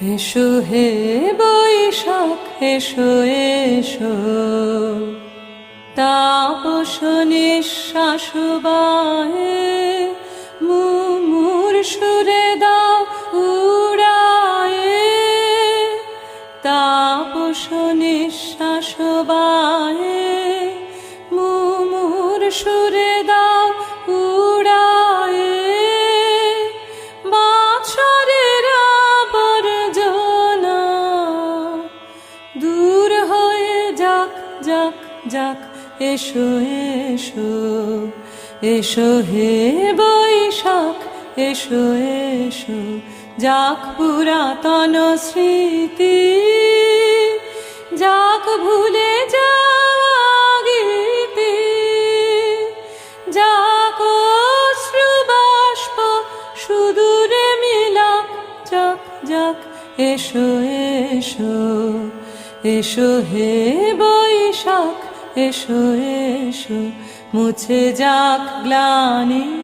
এসো হে বৈশাখ এসো এসো, তাপস নিঃশ্বাস বায়ে মুমুর সুরে দাও উড়ায়ে। তাপস নিঃশ্বাস বায়ে মুমুর সুরে দাও উড়ায়ে। বাছরের আবর্জনা দূর হয়ে যাক যাক যাক, এসো এসো এসো হে বৈশাখ এসো এসো। যাক পুরাতন স্মৃতি, যাক ভুলে যাওয়া গীতি, যাক অশ্রু বাষ্প সুদূরে মিলাক, যাক যাক এসো এসো এসো হে বৈশাখ এসো এসো। মুছে যাক গ্লানি।